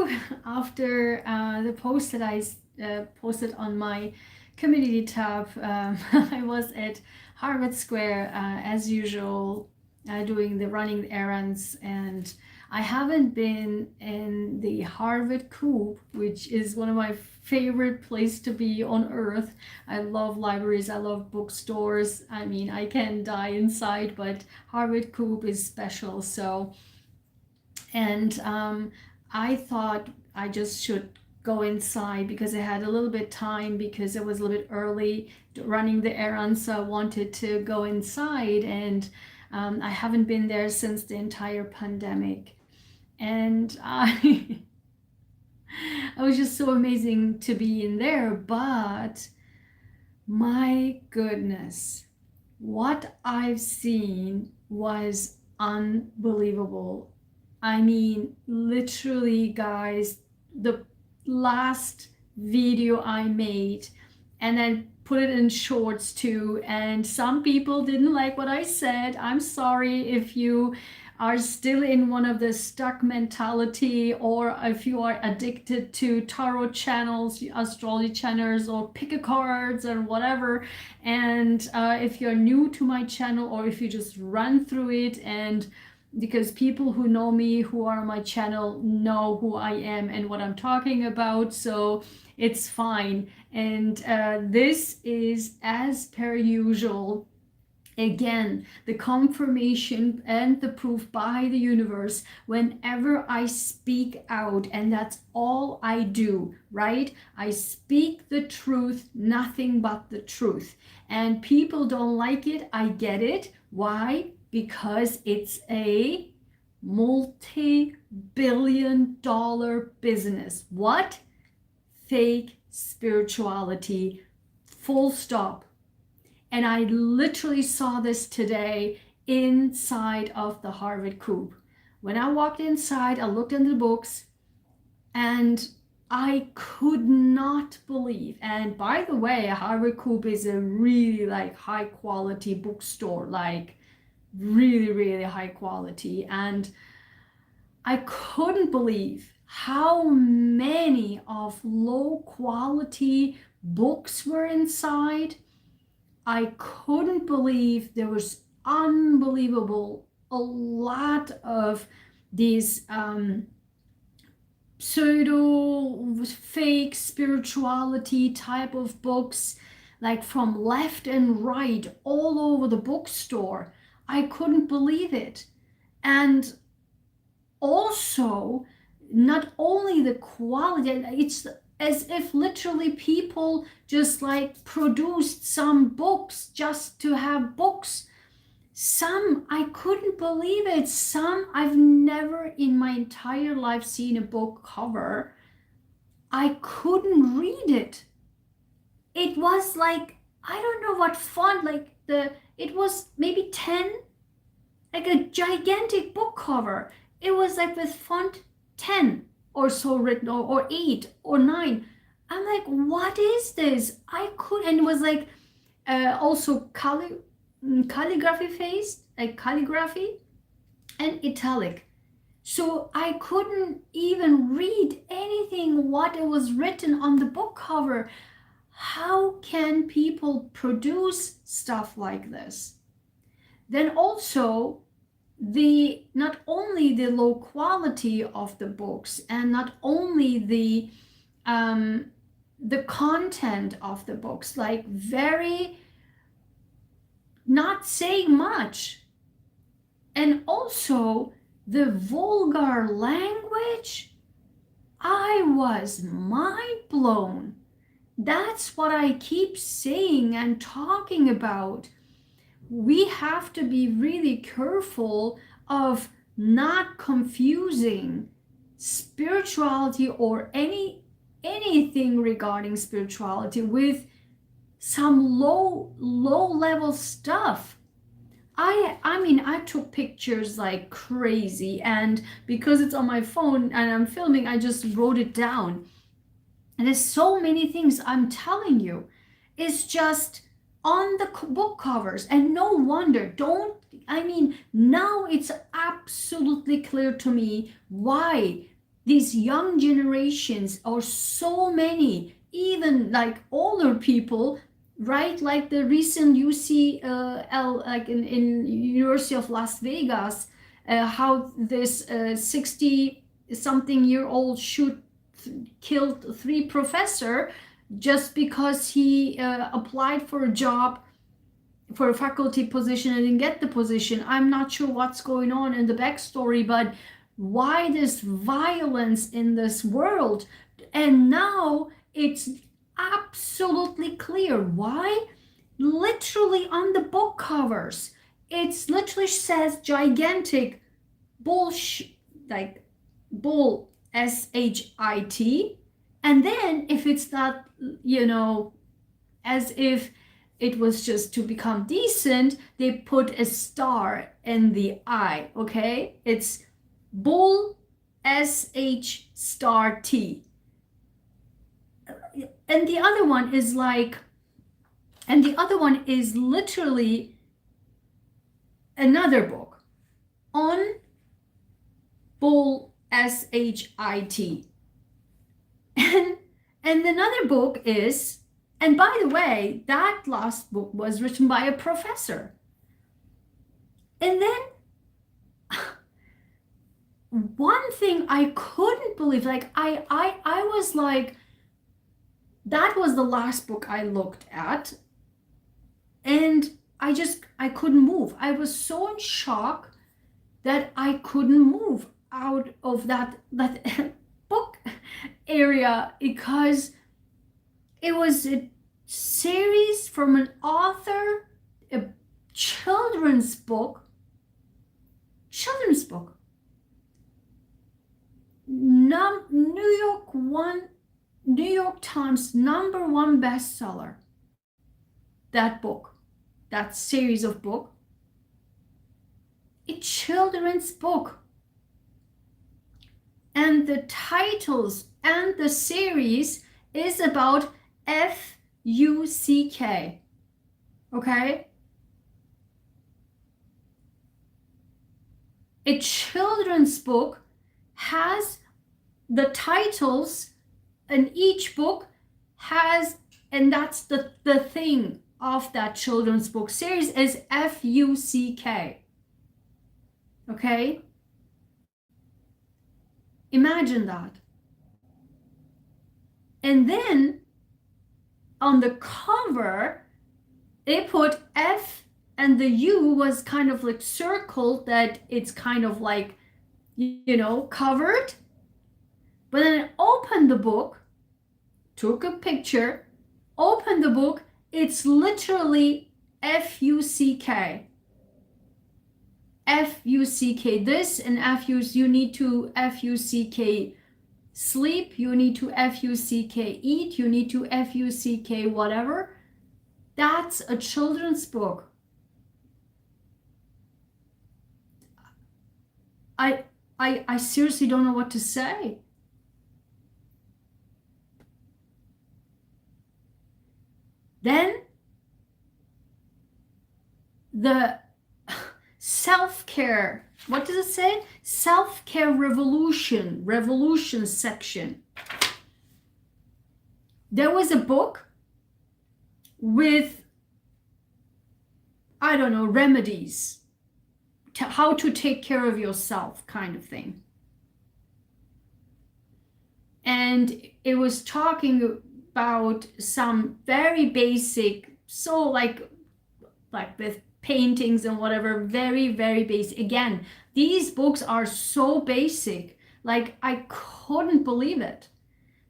you after the post that I posted on my community tab. I was at Harvard Square as usual, doing the running errands, and I haven't been in the Harvard Coop, which is one of my favorite place to be on earth. I love libraries, I love bookstores. I mean, I can die inside, but Harvard Coop is special. So, and I thought I just should go inside because I had a little bit time because it was a little bit early running the errands, so I wanted to go inside, and I haven't been there since the entire pandemic, and I it was just so amazing to be in there. But my goodness, what I've seen was unbelievable. I mean, literally, guys, the last video I made, and then put it in shorts too, and some people didn't like what I said. I'm sorry if you are still in one of the stuck mentality, or if you are addicted to tarot channels, astrology channels, or pick a cards or whatever. And if you're new to my channel, or if you just run through it, and because people who know me, who are on my channel, know who I am and what I'm talking about, so it's fine. And this is, as per usual, again, the confirmation and the proof by the universe whenever I speak out, and that's all I do, right? I speak the truth, nothing but the truth. And people don't like it, I get it. Why? Because it's a multi-billion-dollar business. What? Fake spirituality, full stop. And I literally saw this today inside of the Harvard Coop. When I walked inside, I looked in the books, and I could not believe. And by the way, Harvard Coop is a really like high quality bookstore, like really, really high quality. And I couldn't believe how many of low quality books were inside. I couldn't believe there was unbelievable a lot of these pseudo fake spirituality type of books, like from left and right all over the bookstore. I couldn't believe it. And also, not only the quality, it's as if literally people just like produced some books just to have books. Some, I couldn't believe it. Some, I've never in my entire life seen a book cover. I couldn't read it. It was like, I don't know what font, like it was maybe 10, like a gigantic book cover. It was like with font 10 or so written, or 8 or 9. I'm like, what is this? I could, and it was like also calligraphy faced, like calligraphy and italic. So I couldn't even read anything what it was written on the book cover. How can people produce stuff like this? Then also, the not only the low quality of the books, and not only the content of the books, like very not saying much, and also the vulgar language. I was mind blown. That's what I keep saying and talking about. We have to be really careful of not confusing spirituality or anything regarding spirituality with some low level stuff. I mean, I took pictures like crazy, and because it's on my phone and I'm filming, I just wrote it down. And there's so many things, I'm telling you. It's just on the book covers, and no wonder. I mean, now it's absolutely clear to me why these young generations, or so many, even like older people, right? Like the recent UCL, like in University of Las Vegas, how this 60 something year old killed three professor just because he applied for a job, for a faculty position, and didn't get the position. I'm not sure what's going on in the backstory, but why this violence in this world? And now it's absolutely clear why. Literally on the book covers, it's literally says gigantic bullshit, like bull, SHIT. And then if it's not, as if it was just to become decent, they put a star in the I, okay? It's bull, SH star T. And the other one is like, and the other one is literally another book on bull, SHIT. And another book is, and by the way, that last book was written by a professor. And then one thing I couldn't believe, like I was like, that was the last book I looked at, and I couldn't move. I was so in shock that I couldn't move out of that book area, because it was a series from an author, a children's book. New York Times #1 bestseller. That book, that series of book, a children's book. And the titles and the series is about FUCK. Okay? A children's book has the titles, and each book has, and that's the thing of that children's book series is FUCK. Okay? Imagine that. And then on the cover, they put F, and the U was kind of like circled, that it's kind of like, covered. But then I opened the book, took a picture, opened the book, it's literally FUCK. FUCK this, and you need to FUCK sleep, you need to FUCK eat, you need to FUCK whatever. That's a children's book. I seriously don't know what to say. Then the self-care, what does it say? Self-care revolution section. There was a book with, I don't know, remedies, how to take care of yourself kind of thing. And it was talking about some very basic, so like with paintings and whatever, very, very basic. Again, these books are so basic, like I couldn't believe it.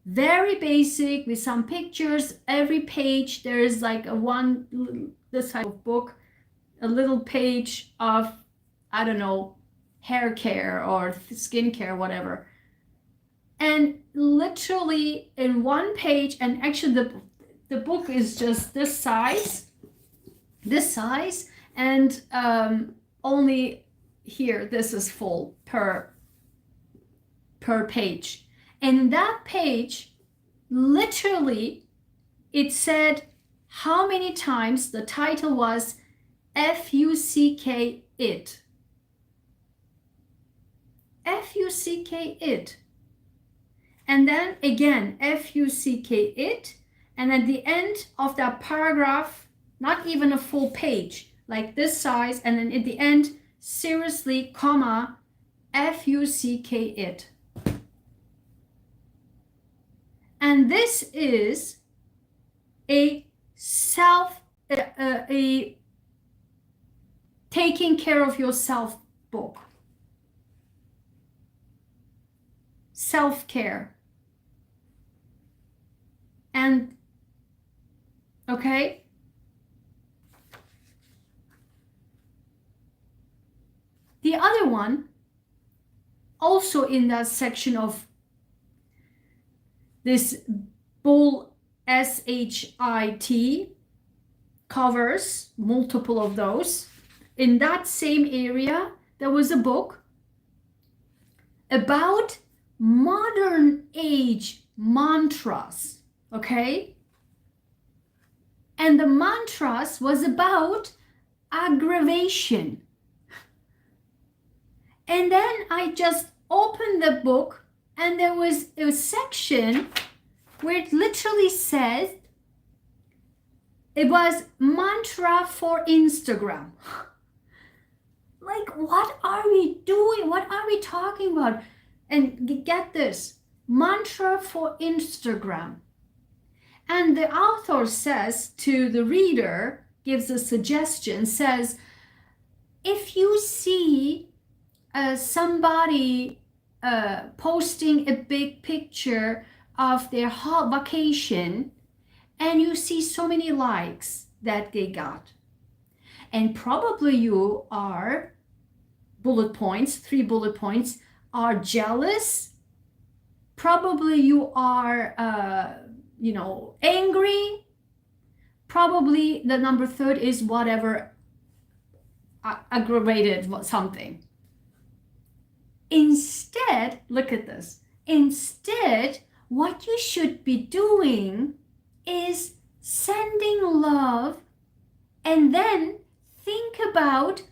Very basic with some pictures. Every page there is like this type of book, a little page of, I don't know, hair care or skin care, whatever. And literally in one page, and actually the book is just this size, and only here, this is full per page. And in that page, literally, it said how many times the title was FUCK it. FUCK it. And then again, F-U-C-K, it. And at the end of that paragraph, not even a full page, like this size, and then at the end, seriously, comma, F-U-C-K, it. And this is a taking care of yourself book. Self-care. And okay, the other one, also in that section of this bull S-H-I-T covers, multiple of those. In that same area, there was a book about modern age mantras, okay? And the mantras was about aggravation. And then I just opened the book and there was a section where it literally says it was mantra for Instagram. Like, what are we doing? What are we talking about? And get this, mantra for Instagram. And the author says to the reader, gives a suggestion, says, if you see somebody posting a big picture of their hot vacation and you see so many likes that they got, and probably you are, bullet points, 3 bullet points, are jealous, probably you are angry, probably the number 3rd is whatever, aggravated something. Instead, look at this. Instead, what you should be doing is sending love, and then think about,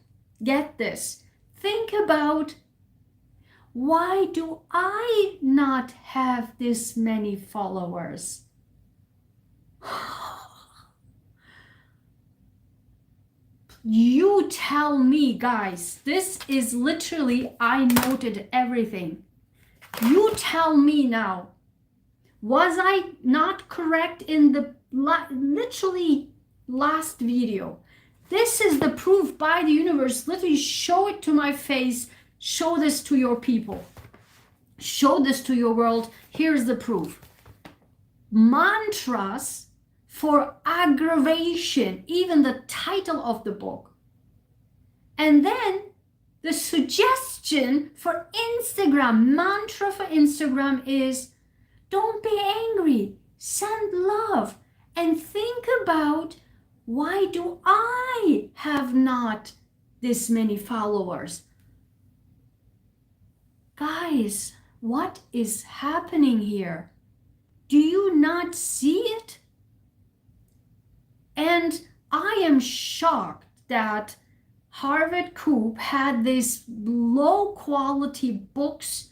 get this, think about, why do I not have this many followers? You tell me, guys. This is literally, I noted everything. You tell me now. Was I not correct in the literally last video? This is the proof by the universe. Literally show it to my face. Show this to your people. Show this to your world. Here's the proof. Mantras for aggravation, even the title of the book. And then the suggestion for Instagram, mantra for Instagram is, don't be angry, send love, and think about, why do I have not this many followers? Guys, what is happening here? Do you not see it? And I am shocked that Harvard Coop had these low quality books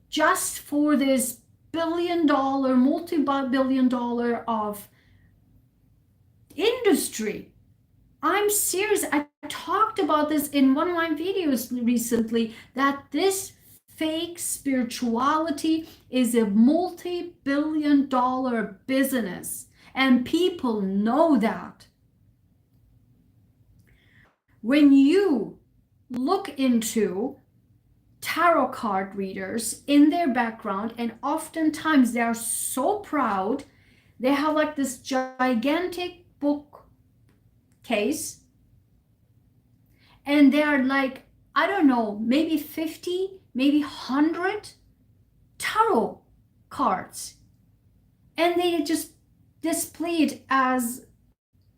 just for this billion-dollar, multi-billion-dollar of industry. I'm serious. I talked about this in one of my videos recently, that this fake spirituality is a multi-billion-dollar business, and people know that. When you look into tarot card readers in their background, and oftentimes they are so proud, they have like this gigantic book case, and they are like, I don't know, maybe 50, maybe 100 tarot cards, and they just display it as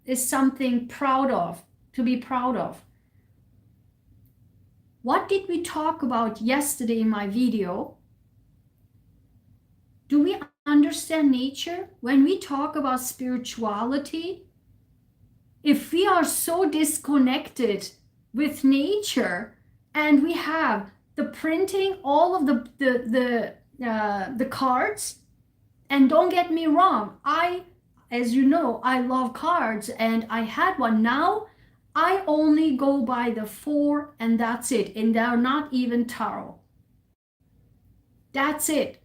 is something proud of, to be proud of. What did we talk about yesterday in my video? Do we understand nature? When we talk about spirituality, if we are so disconnected with nature, and we have the printing, all of the the cards. And don't get me wrong, as you know, I love cards and I had one. Now I only go by the four and that's it. And they're not even tarot. That's it.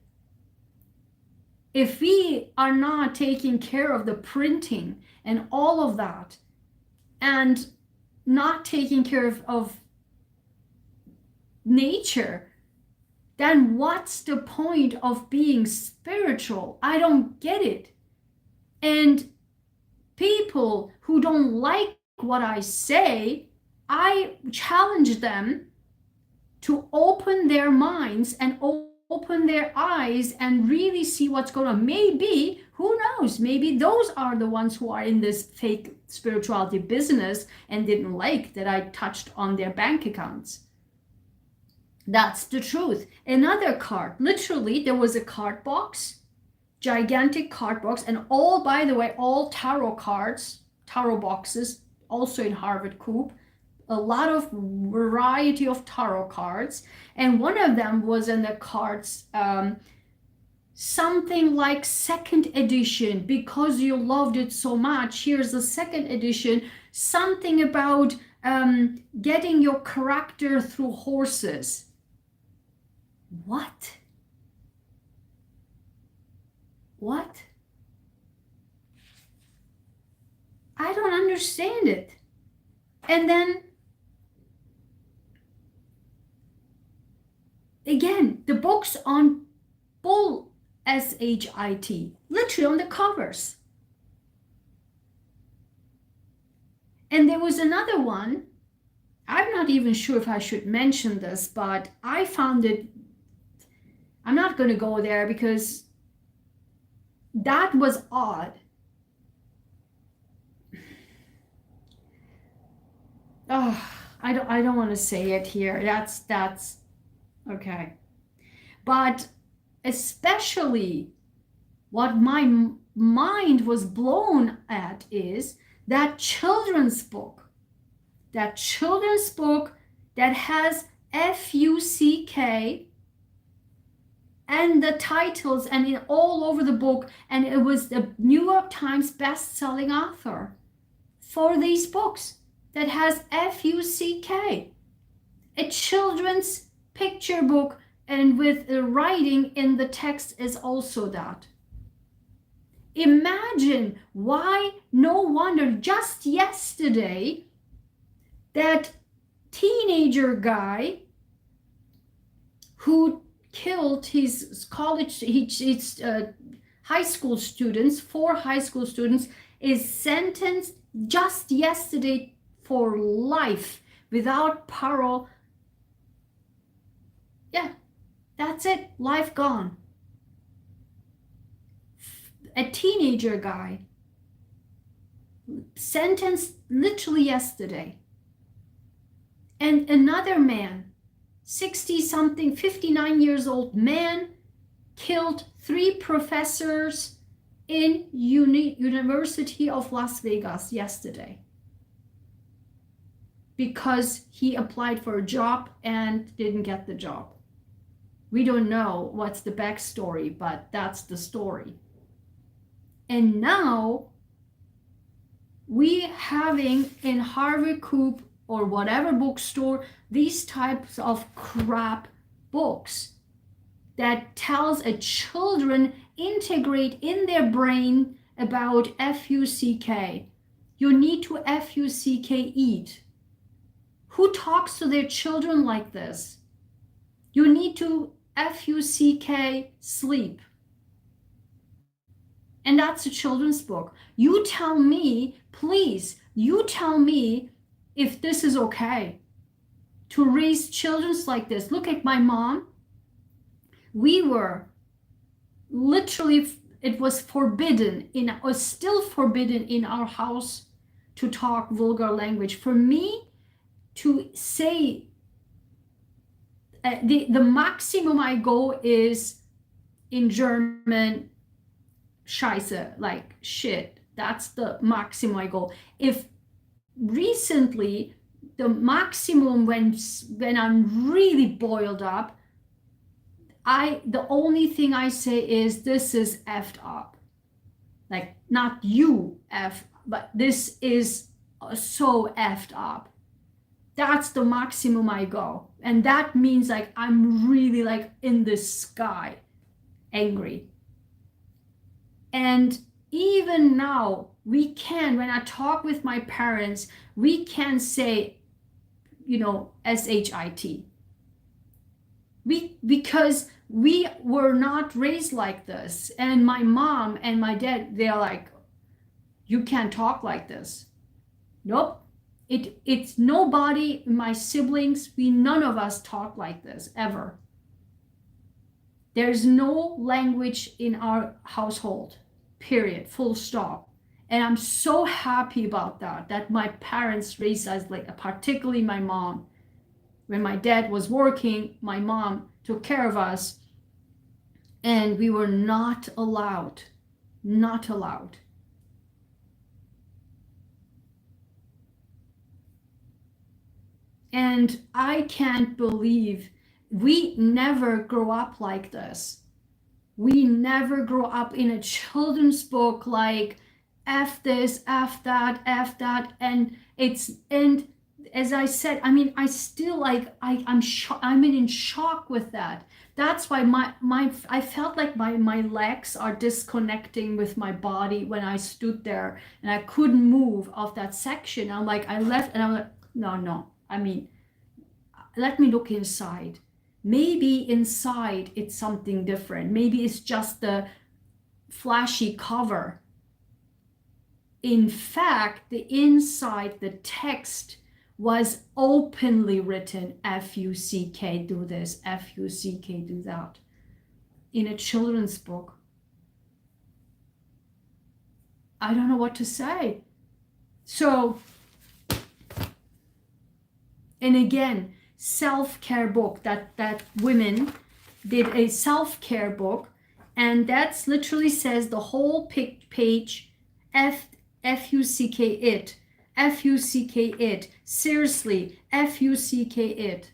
If we are not taking care of the printing and all of that, and not taking care of nature, then what's the point of being spiritual? I don't get it. And people who don't like what I say, I challenge them to open their minds and open their eyes and really see what's going on. Maybe, who knows, maybe those are the ones who are in this fake spirituality business and didn't like that I touched on their bank accounts. That's the truth. Another card, literally, there was a card box, gigantic card box, and all, by the way, all tarot cards, tarot boxes, also in Harvard Coop, a lot of variety of tarot cards, and one of them was in the cards, something like second edition, because you loved it so much, here's the second edition, something about getting your character through horses. What? I don't understand it. And then again, the books on bull, S-H-I-T, literally on the covers. And there was another one, I'm not even sure if I should mention this, but I found it, I'm not going to go there because that was odd. Oh, I don't want to say it here. That's okay. But especially what my mind was blown at is that children's book that has F-U-C-K and the titles and all over the book, and it was the New York Times best-selling author for these books that has F-U-C-K. A children's picture book, and with the writing in the text is also that. Imagine why, no wonder, just yesterday, that teenager guy who killed his high school students, 4 high school students, is sentenced just yesterday for life without parole. Yeah, that's it, life gone. A teenager guy sentenced literally yesterday. And another man, 60-something, 59 years old man, killed 3 professors in University of Las Vegas yesterday because he applied for a job and didn't get the job. We don't know what's the backstory, but that's the story. And now we having in Harvard Coop or whatever bookstore these types of crap books that tells a children integrate in their brain about F-U-C-K. You need to F-U-C-K eat. Who talks to their children like this? You need to F-U-C-K sleep. And that's a children's book. You tell me, please, you tell me if this is okay to raise children like this. Look at my mom. We were literally, it was forbidden, was still forbidden in our house to talk vulgar language. For me to say, the maximum I go is in German, Scheiße, like shit. That's the maximum I go. If recently, the maximum when I'm really boiled up, the only thing I say is this is effed up. Like, not you F, but this is so effed up. That's the maximum I go. And that means like I'm really like in the sky, angry. And even now, we can, when I talk with my parents, we can say, SHIT. Because we were not raised like this. And my mom and my dad, they're like, you can't talk like this. Nope. It's nobody, my siblings, none of us talk like this ever. There's no language in our household, period, full stop. And I'm so happy about that my parents raised us, like, particularly my mom. When my dad was working, my mom took care of us, and we were not allowed. And I can't believe we never grow up like this. We never grow up in a children's book like F this, F that, and as I said, I mean, I still like I'm in shock with that. That's why I felt like my legs are disconnecting with my body when I stood there and I couldn't move off that section. I'm like, I left and I'm like, no. I mean, let me look inside. Maybe inside it's something different. Maybe it's just the flashy cover. In fact, the inside, the text was openly written, F-U-C-K, do this, F-U-C-K, do that, in a children's book. I don't know what to say. So, and again, self-care book, that women did a self-care book, and that's literally says the whole page, F-U-C-K it, F-U-C-K it, seriously, F-U-C-K it.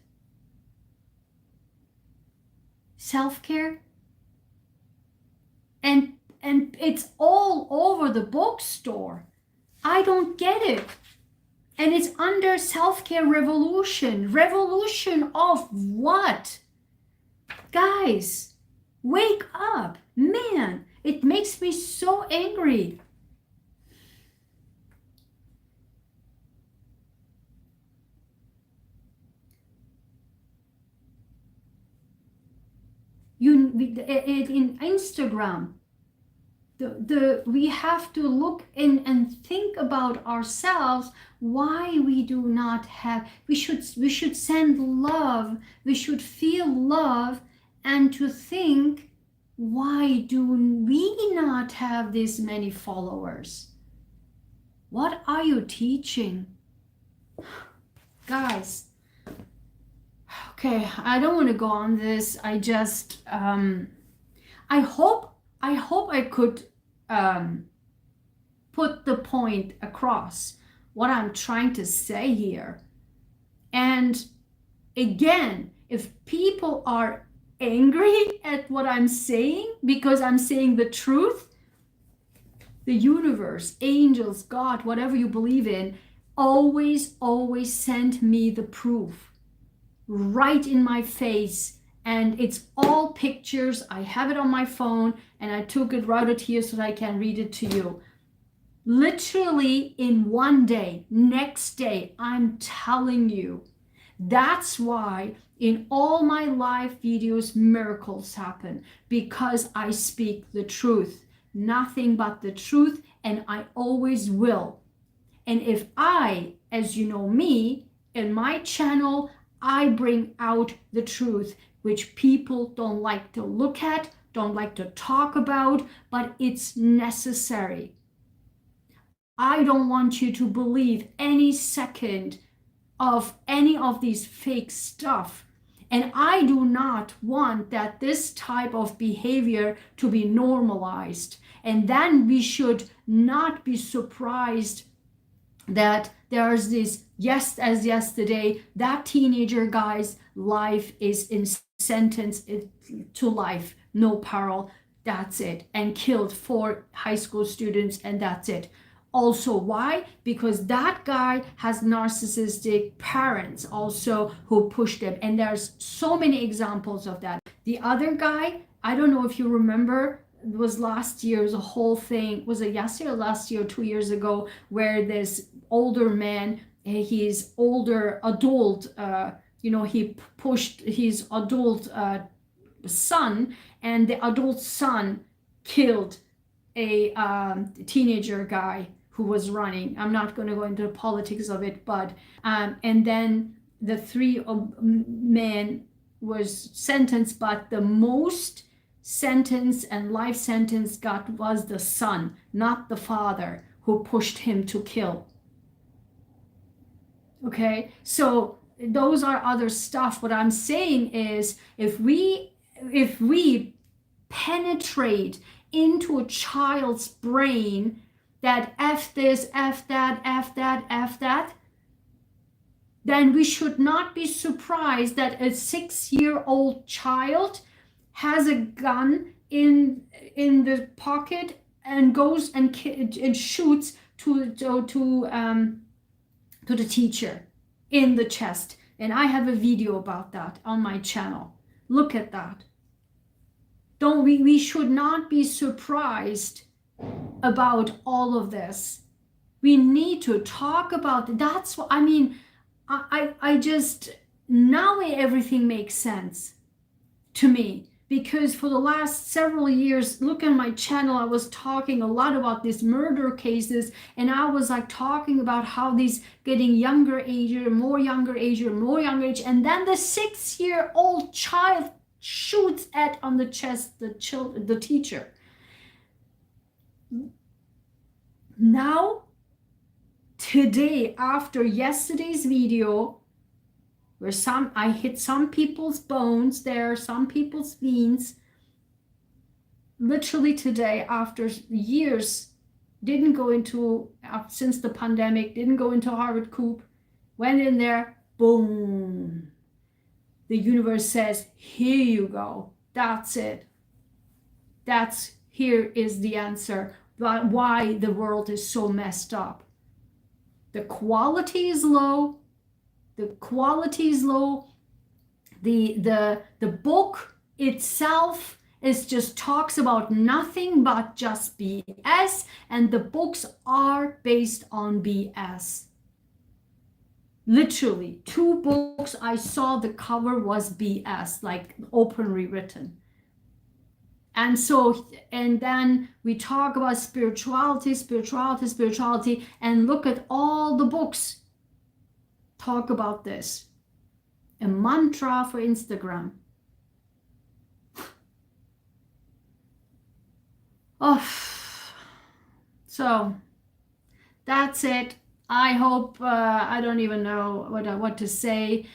Self-care? And it's all over the bookstore. I don't get it. And it's under self-care revolution. Revolution of what? Guys, wake up. Man, it makes me so angry. In Instagram, we have to look in and think about ourselves, why we do not have, we should send love, we should feel love, and to think, why do we not have this many followers? What are you teaching? Guys, okay, I don't want to go on this. I just I hope I could put the point across, what I'm trying to say here. And again, if people are angry at what I'm saying because I'm saying the truth, the universe, angels, God, whatever you believe in, always send me the proof right in my face. And it's all pictures. I have it on my phone, and I took it right out here so that I can read it to you. Literally in one day, next day, I'm telling you. That's why in all my live videos, miracles happen, because I speak the truth, nothing but the truth, and I always will. And if I, as you know me, in my channel, I bring out the truth, which people don't like to look at, don't like to talk about, but it's necessary. I don't want you to believe any second of any of these fake stuff. And I do not want that this type of behavior to be normalized. And then we should not be surprised that there's this, yes, as yesterday, that teenager guy's life is in sentenced to life, no parole, that's it, and killed 4 high school students, and that's it. Also, why? Because that guy has narcissistic parents also who pushed him, and there's so many examples of that. The other guy, I don't know if you remember, it was last year's a whole thing. Was it yesterday or last year or 2 years ago, where this older man, he's older adult, he pushed his adult son, and the adult son killed a teenager guy who was running. I'm not going to go into the politics of it, but and then the 3 men was sentenced, but the most sentence and life sentence got was the son, not the father who pushed him to kill. Okay, so those are other stuff. What I'm saying is, if we penetrate into a child's brain that F this, F that, F that, F that, then we should not be surprised that a 6-year-old child has a gun in the pocket and goes and shoots to the teacher in the chest. And I have a video about that on my channel. Look at that. We should not be surprised about all of this. We need to talk about it. That's what I mean. I just, now everything makes sense to me, because for the last several years, look at my channel, I was talking a lot about these murder cases, and I was like talking about how these getting younger age, more younger age, and then the 6-year-old child shoots on the chest the teacher. Now, today, after yesterday's video, where I hit some people's bones there, some people's veins, literally today, after years, didn't go into, since the pandemic, didn't go into Harvard Coop, went in there, boom. The universe says, here you go. That's it. Here is the answer. But why the world is so messed up. The quality is low. The book itself is just talks about nothing but just BS, and the books are based on BS. Literally, 2 books I saw the cover was BS, like openly written. And so, and then we talk about spirituality, and look at all the books talk about this. A mantra for Instagram. Oh, so that's it. I hope, I don't even know what to say.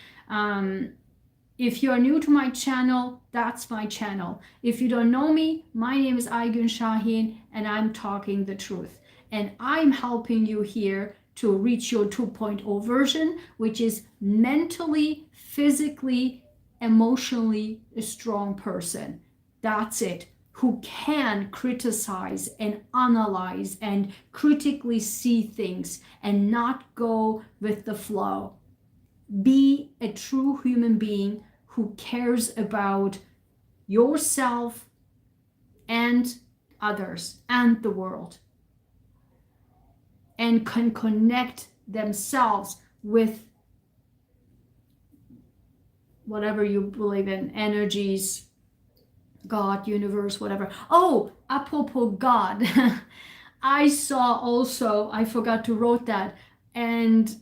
If you are new to my channel, that's my channel. If you don't know me, my name is Ayguen Sahin, and I'm talking the truth. And I'm helping you here to reach your 2.0 version, which is mentally, physically, emotionally a strong person. That's it. Who can criticize and analyze and critically see things and not go with the flow. Be a true human being who cares about yourself and others and the world, and can connect themselves with whatever you believe in, energies, God, universe, whatever. Oh, apropos God, I saw also, I forgot to wrote that, and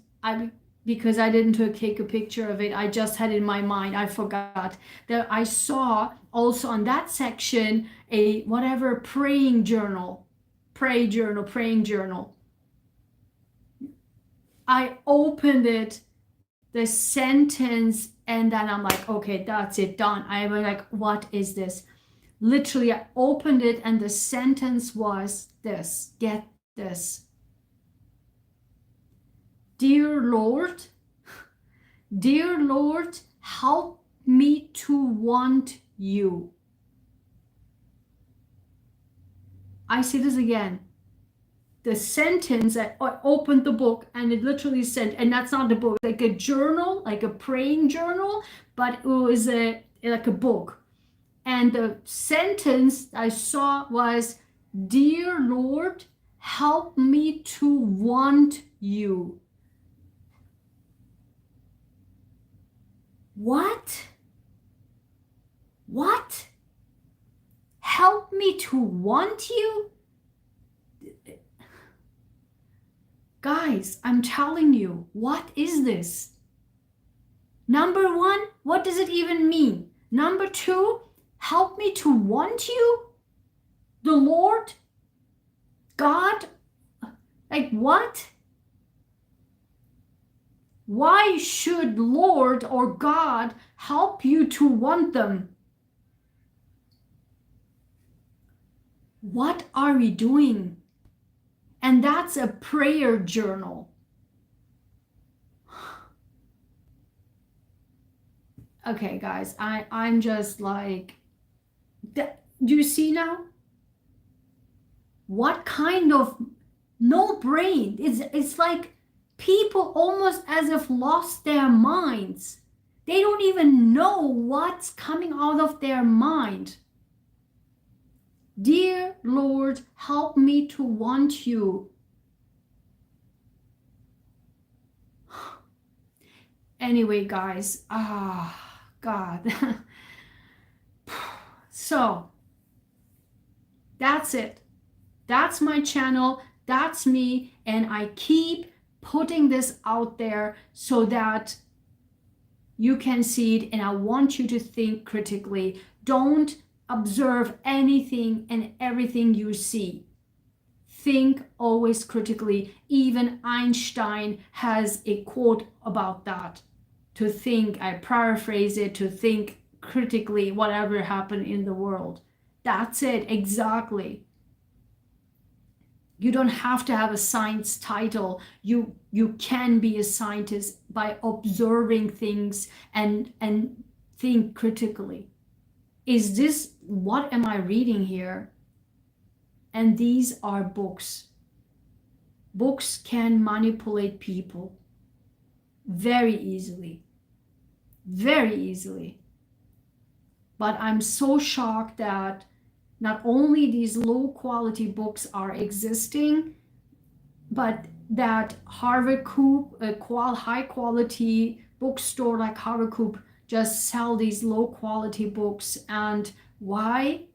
because I didn't take a picture of it, I just had it in my mind, I forgot that I saw also on that section a whatever praying journal. I opened it, the sentence, and then I'm like, okay, that's it, done. I was like, what is this? Literally, I opened it and the sentence was this. Get this. Dear Lord, help me to want you. I say this again. The sentence, I opened the book and it literally said, and that's not the book, like a journal, like a praying journal, but it was like a book. And the sentence I saw was, "Dear Lord, help me to want you." What? What? Help me to want you? Guys, I'm telling you, what is this? Number one, what does it even mean? Number two, help me to want you? The Lord? God? Like what? Why should Lord or God help you to want them? What are we doing? And that's a prayer journal. Okay, guys, I'm just like, do you see now? What kind of no brain? It's like people almost as if lost their minds. They don't even know what's coming out of their mind. Dear Lord, help me to want you. Anyway, guys, God. So, that's it. That's my channel. That's me. And I keep putting this out there so that you can see it. And I want you to think critically. Don't observe anything and everything you see. Think always critically. Even Einstein has a quote about that. To think, I paraphrase it, to think critically whatever happened in the world. That's it, exactly. You don't have to have a science title. You can be a scientist by observing things and think critically. Is this, what am I reading here? And these are books. Books can manipulate people very easily. Very easily. But I'm so shocked that not only these low quality books are existing, but that Harvard Coop, a high quality bookstore like Harvard Coop, just sell these low quality books. And why?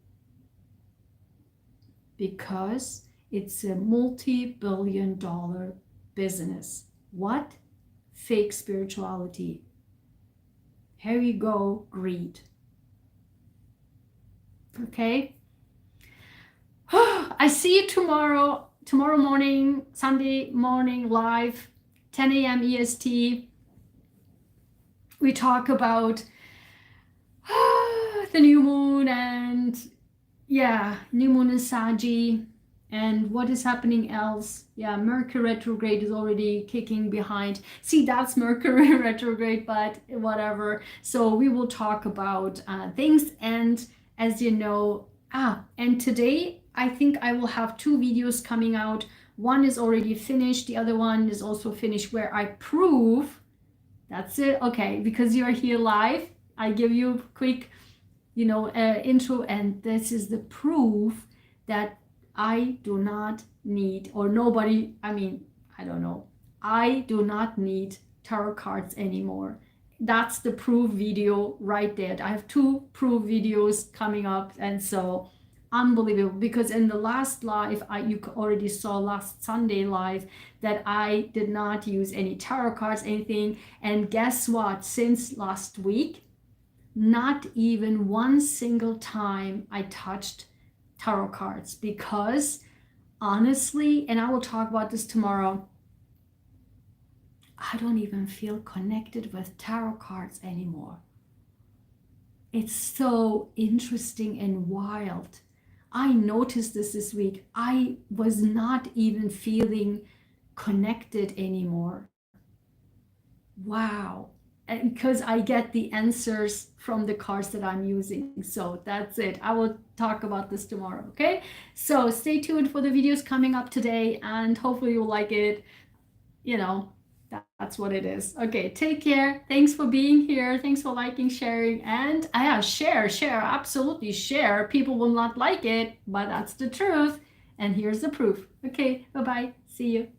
Because it's a multi-billion-dollar business. What? Fake spirituality. Here you go, greed. Okay? I see you tomorrow morning, Sunday morning, live, 10 a.m. EST. We talk about the new moon and new moon in Sagi and what is happening else. Mercury retrograde is already kicking behind. See, that's Mercury retrograde, but whatever. So we will talk about things, and as you know, and today I think I will have 2 videos coming out. One is already finished, the other one is also finished, where I prove, that's it, okay, because you're here live, I give you a quick intro, and this is the proof that I do not need, or nobody, I don't know, I do not need tarot cards anymore. That's the proof video right there. I have 2 proof videos coming up, and so unbelievable, because in the last live, you already saw last Sunday live that I did not use any tarot cards, anything, and guess what? Since last week, not even one single time I touched tarot cards, because honestly, and I will talk about this tomorrow, I don't even feel connected with tarot cards anymore. It's so interesting and wild. I noticed this week. I was not even feeling connected anymore. Wow. because I get the answers from the cards that I'm using. So that's it. I will talk about this tomorrow. Okay. So stay tuned for the videos coming up today, and hopefully you'll like it. You know, that's what it is. Okay. Take care. Thanks for being here. Thanks for liking, sharing, and yeah, share, absolutely share. People will not like it, but that's the truth. And here's the proof. Okay. Bye bye. See you.